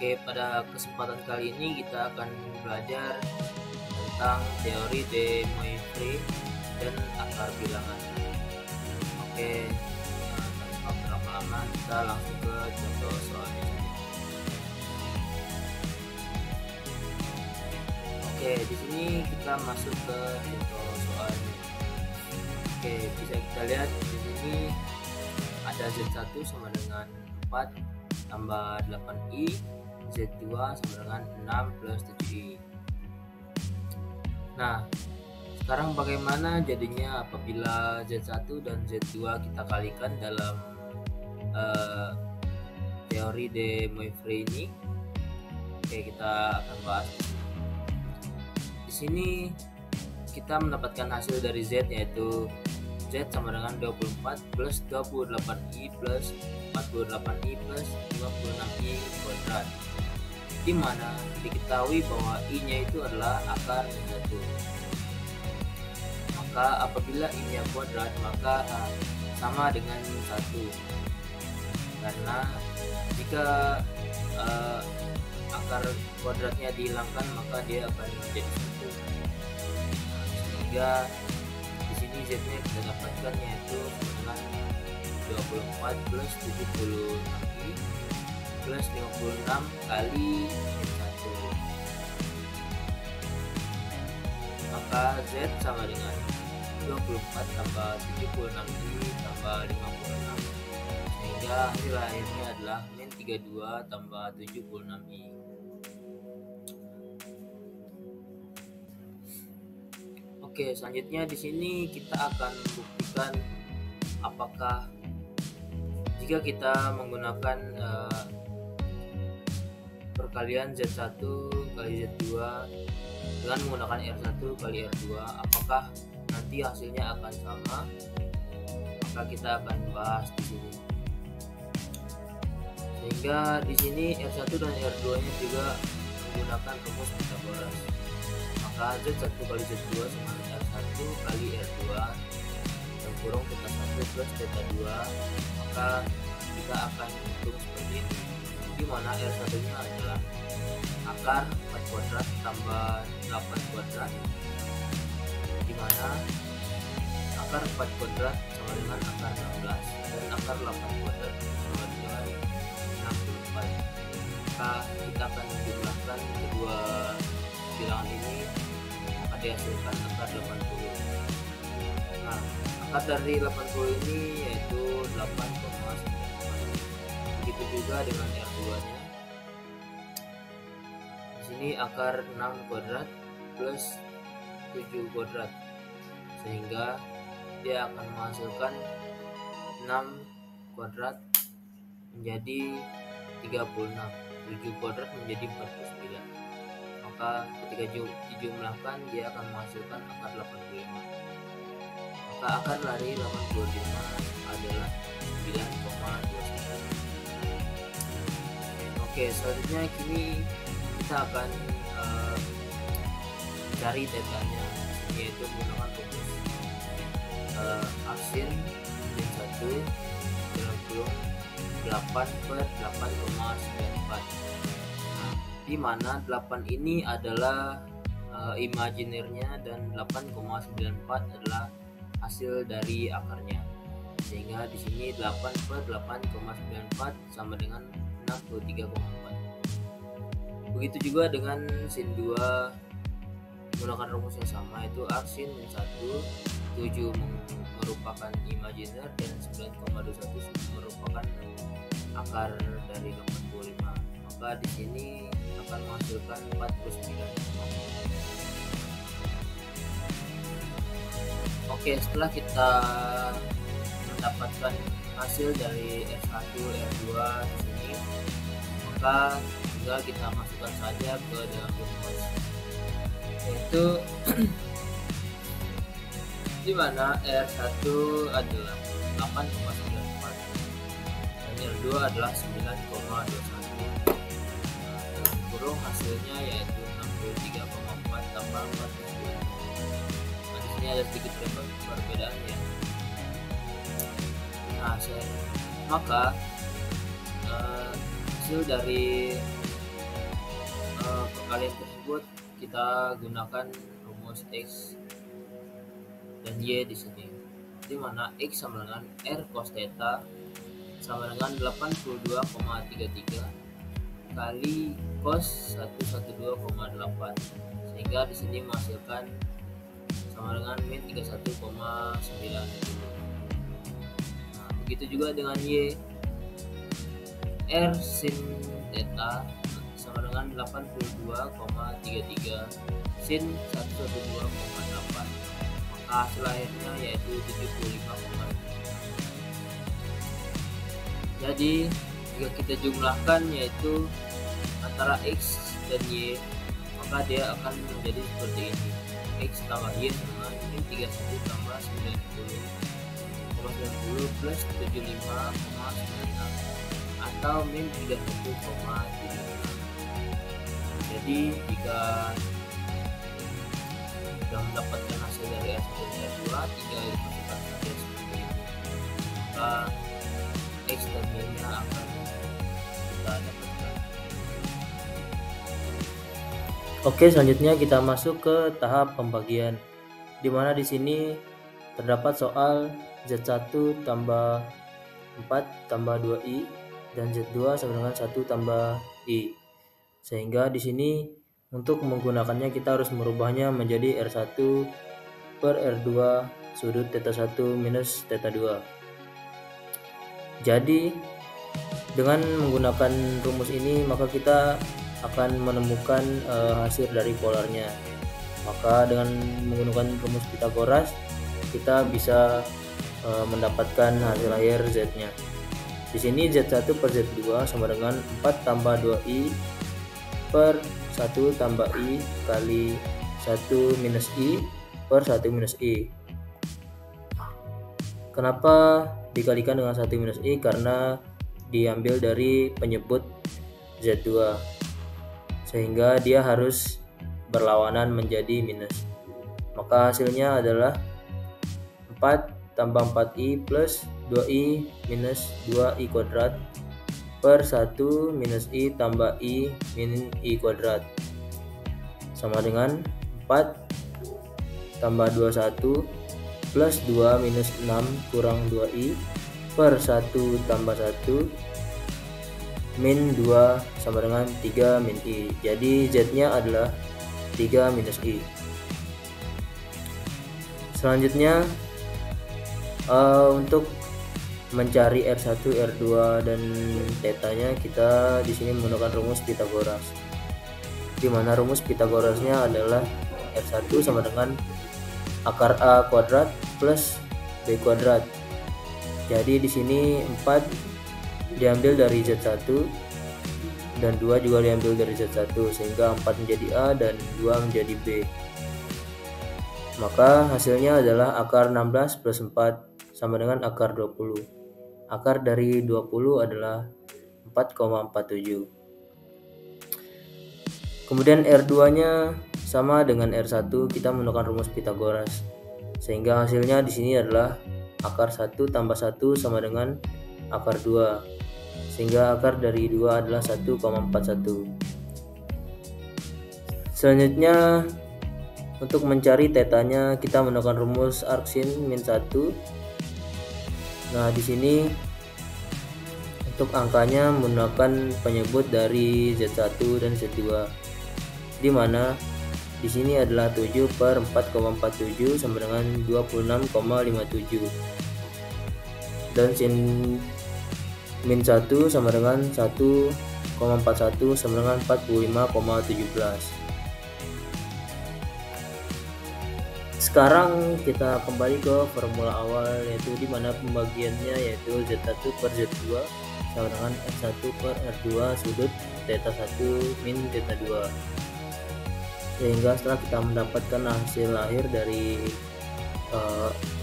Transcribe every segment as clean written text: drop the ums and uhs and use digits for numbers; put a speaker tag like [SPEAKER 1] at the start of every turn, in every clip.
[SPEAKER 1] Oke, pada kesempatan kali ini kita akan belajar tentang teori de Moivre dan akar bilangan. Oke, tanpa berlama-lama kita langsung ke contoh soalnya. Oke, di sini kita masuk ke contoh soalnya. Oke, bisa kita lihat di sini ada Z1 sama dengan 4 tambah 8i, Z2 sama dengan 6 plus 7i. Nah, sekarang bagaimana jadinya apabila Z1 dan Z2 kita kalikan dalam teori de Moivre ini? Oke, kita akan bahas. Di sini kita mendapatkan hasil dari Z, yaitu Z sama dengan 24 plus 28i plus 48i plus 56i kuadrat, di mana diketahui bahwa i-nya itu adalah akar min 1. Maka apabila i-nya kuadrat maka sama dengan 1, karena jika akar kuadratnya dihilangkan maka dia akan menjadi 1. Sehingga di sini Z-nya kita dapatkan yaitu dengan 24 plus 76i plus 56 kali min 1. Maka Z sama dengan 24 tambah 76i tambah 56, sehingga hasil akhirnya adalah min 32 tambah 76i. Oke, selanjutnya di sini kita akan membuktikan apakah jika kita menggunakan perkalian Z1 kali Z2 dengan menggunakan R1 kali R2, apakah nanti hasilnya akan sama? Maka kita akan bahas di sini. Sehingga di sini R1 dan R2-nya juga menggunakan rumus Pythagoras. Maka Z1 kali Z2 sama dengan R1 kali R2 yang kurung θ 1 plus θ 2, maka kita akan hitung seperti ini, di mana R1 nya adalah akar 4 kuadrat tambah 8 kuadrat, di mana akar 4 kuadrat sama dengan akar 16 dan akar 8 kuadrat sama dengan 64. Maka kita akan menjumlahkan kedua bilangan ini, maka dihasilkan akar 80. Nah, akar dari 80 ini yaitu 8,94. Begitu juga dengan R2-nya. Di sini akar 6 kuadrat plus 7 kuadrat, sehingga dia akan menghasilkan 6 kuadrat menjadi 36, 7 kuadrat menjadi 49. Maka ketika dijumlahkan dia akan menghasilkan akar 85. Maka akar dari 85 adalah 9,29. Oke, selanjutnya kini kita akan cari datanya, yaitu menggunakan rumus aksin min 1 dalam kurung 8 per 8,94. Nah, di mana 8 ini adalah imajinernya dan 8,94 adalah hasil dari akarnya, sehingga di sini 8 per 8,94 sama dengan 63,4. Begitu juga dengan sin 2 menggunakan rumus yang sama, yaitu aksin min 1, 7 merupakan imajiner dan 9,21 merupakan akar dari 85. Maka di sini akan menghasilkan 49. Oke, setelah kita mendapatkan hasil dari R1, R2 di sini, maka tinggal kita masukkan saja ke dalam rumus, yaitu di mana R1 adalah 8,94 dan R2 adalah 9,21. Dalam kurung hasilnya yaitu 63,4 tambah 49. Nah, di sini ada sedikit perbedaan ya. Nah, maka hasil dari perkalian tersebut kita gunakan rumus X dan Y di sini, di mana X sama dengan R cos theta sama dengan 82,33 kali cos 112,8, sehingga di sini menghasilkan sama dengan min 31,9. Nah, begitu juga dengan Y. R sin theta sama dengan 82,33 sin 112,8, maka hasil akhirnya yaitu 75,9. Jadi jika kita jumlahkan yaitu antara X dan Y, maka dia akan menjadi seperti ini: X tambah Y sama min 31 tambah 90 plus 75,96 atau min 31,76. Jadi jika sudah mendapatkan hasil dari R1 dan R2, tinggal dimasukkan saja seperti ini, maka X dan Y nya akan kita dapatkan. Oke, selanjutnya kita masuk ke tahap pembagian, di mana di sini terdapat soal Z1 tambah 4 tambah 2i dan Z2 sama dengan 1 tambah i. Sehingga di sini untuk menggunakannya kita harus merubahnya menjadi R1 per R2 sudut theta 1 minus theta 2. Jadi dengan menggunakan rumus ini maka kita akan menemukan hasil dari polarnya. Maka dengan menggunakan rumus Pythagoras kita bisa mendapatkan hasil akhir Z-nya. Di sini Z1 per Z2 sama dengan 4 tambah 2i per 1 tambah i kali 1 minus i per 1 minus i. Kenapa dikalikan dengan 1 minus i? Karena diambil dari penyebut Z2, sehingga dia harus berlawanan menjadi minus. Maka hasilnya adalah 4 tambah 4i plus 2i minus 2i kuadrat per 1 minus i tambah i min i kuadrat sama dengan 4 tambah 21 plus 2 minus 6 kurang 2i per 1 tambah 1 min 2 sama dengan 3 min i. Jadi Z nya adalah 3 minus i. Selanjutnya untuk mencari R1, R2 dan tetanya kita di sini menggunakan rumus Pythagoras, di mana rumus Pythagorasnya adalah R1 sama dengan akar A kuadrat plus B kuadrat. Jadi di sini 4 diambil dari Z1 dan 2 juga diambil dari Z1, sehingga 4 menjadi A dan 2 menjadi B. Maka hasilnya adalah akar 16 plus 4 sama dengan akar 20. Akar dari 20 adalah 4,47. Kemudian R2 nya sama dengan R1, kita menggunakan rumus Pythagoras, sehingga hasilnya di sini adalah akar 1 tambah 1 sama dengan akar 2, sehingga akar dari 2 adalah 1,41. Selanjutnya untuk mencari tetanya kita menggunakan rumus arc sin min 1. Nah, di sini untuk angkanya menggunakan penyebut dari Z1 dan Z2, di mana di sini adalah 7 per 4,47 sama dengan 26,57, dan sin min 1 sama dengan 1,41 sama dengan 45,17. Sekarang kita kembali ke formula awal, yaitu di mana pembagiannya yaitu Z1 per Z2 sama dengan R1 per R2 sudut theta 1 min theta 2. Sehingga setelah kita mendapatkan hasil akhir dari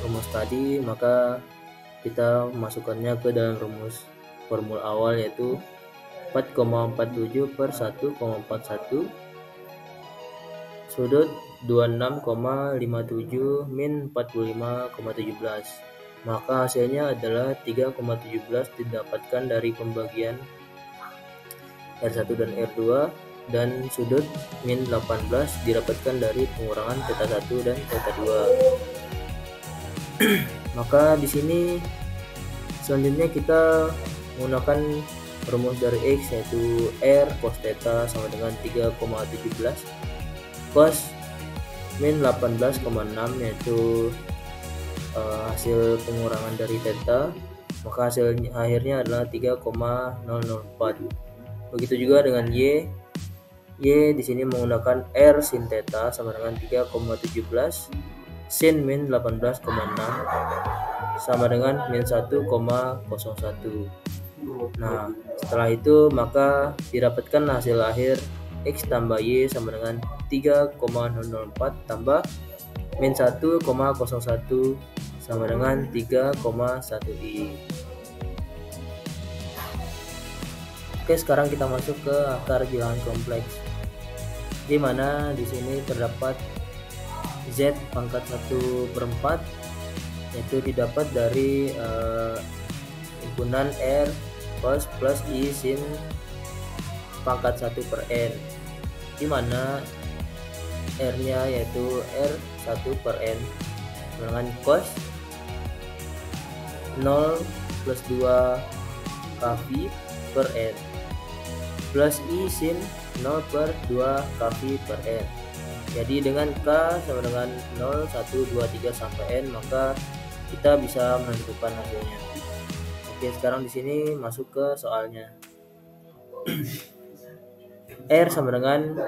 [SPEAKER 1] rumus tadi, maka kita masukkannya ke dalam rumus formula awal, yaitu 4,47 per 1,41 sudut 26,57 min 45,17. Maka hasilnya adalah 3,17 didapatkan dari pembagian R1 dan R2 dan sudut min 18 didapatkan dari pengurangan theta 1 dan theta 2. Maka di sini selanjutnya kita menggunakan rumus dari X, yaitu R cos theta sama dengan 3,17 cos min 18,6, yaitu hasil pengurangan dari theta, maka hasilnya akhirnya adalah 3,004. Begitu juga dengan Y di sini menggunakan R sin theta sama dengan 3,17 sin min 18,6 sama dengan min 1,01. Nah, setelah itu maka didapatkan hasil akhir X tambah Y sama dengan 3,004 tambah min 1,01 sama dengan 3,1i. Oke, sekarang kita masuk ke akar bilangan kompleks, di mana di sini terdapat Z pangkat 1/4, yaitu didapat dari himpunan R cos plus I sin pangkat 1/n, di mana R nya yaitu R1/n dengan cos 0 plus 2 kV per N plus I sin 0 per 2 kV per N. Jadi dengan K sama dengan 0, 1, 2, 3 sampai N, maka kita bisa menentukan hasilnya. Oke, sekarang di sini masuk ke soalnya. R sama dengan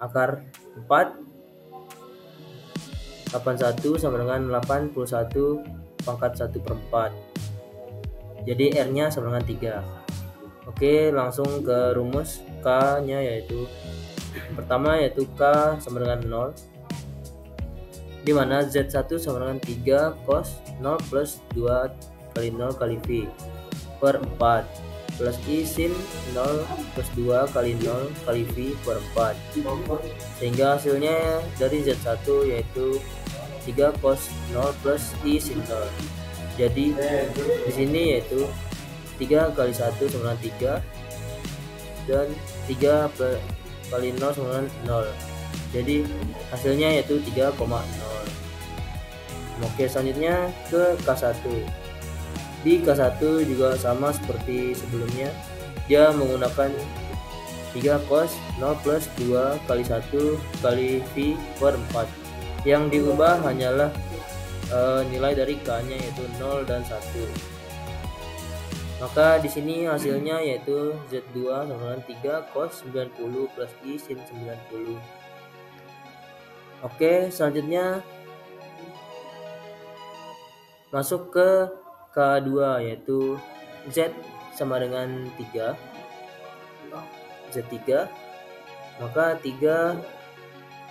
[SPEAKER 1] akar 4, 81 sama dengan 81 pangkat 1/4. Jadi R nya sama dengan 3. Oke, langsung ke rumus K nya, yaitu pertama yaitu K sama dengan 0, di mana Z1 sama dengan 3 cos 0 plus 2 kali 0 kali V per 4 plus I sin 0 plus 2 kali 0 kali V per 4, sehingga hasilnya dari Z1 yaitu 3 cos 0 plus I sin 0. Jadi di sini yaitu 3 kali 1 sama dengan 3 dan 3 kali 0 sama dengan 0. Jadi hasilnya yaitu 3,0. Oke, selanjutnya ke K1. Di K1 juga sama seperti sebelumnya, dia menggunakan 3 cos 0 plus 2 kali 1 kali V per 4. Yang diubah hanyalah nilai dari K nya, yaitu 0 dan 1. Maka di sini hasilnya yaitu Z2 sama dengan 3 cos 90 plus I sin 90. Oke, selanjutnya masuk ke K2, yaitu Z sama dengan 3, Z3, maka 3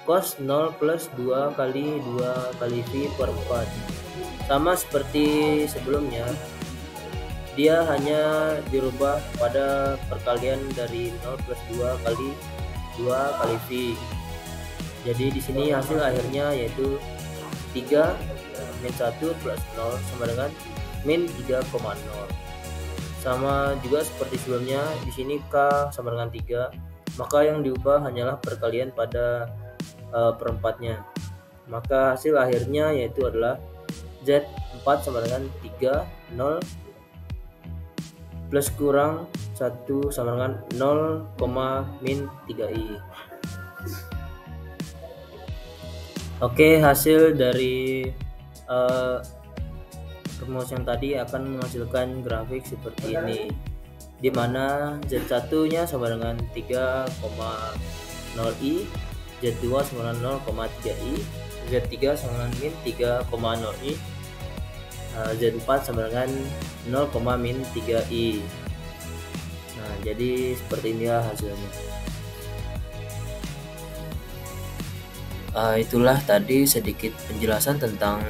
[SPEAKER 1] cos 0 plus 2 kali 2 kali V per 4. Sama seperti sebelumnya, dia hanya dirubah pada perkalian dari 0 plus 2 kali 2 kali V. Jadi di sini hasil akhirnya yaitu 3 min 1 plus 0 sama dengan min 3,0. Sama juga seperti sebelumnya, di sini K sama dengan 3, maka yang diubah hanyalah perkalian pada perempatnya. Maka hasil akhirnya yaitu adalah Z4 sama dengan 3, 0 plus kurang 1 sama dengan 0, min 3i. Oke, hasil dari rumus yang tadi akan menghasilkan grafik seperti ini, di mana Z1 nya sama dengan 3,0i, Z2 sama dengan 0,3i, Z3 sama dengan min 3,0i, Z4 sama dengan 0, min 3i. Nah, jadi seperti inilah hasilnya. Itulah tadi sedikit penjelasan tentang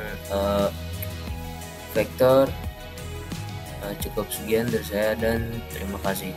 [SPEAKER 1] vektor. Cukup sekian dari saya dan terima kasih.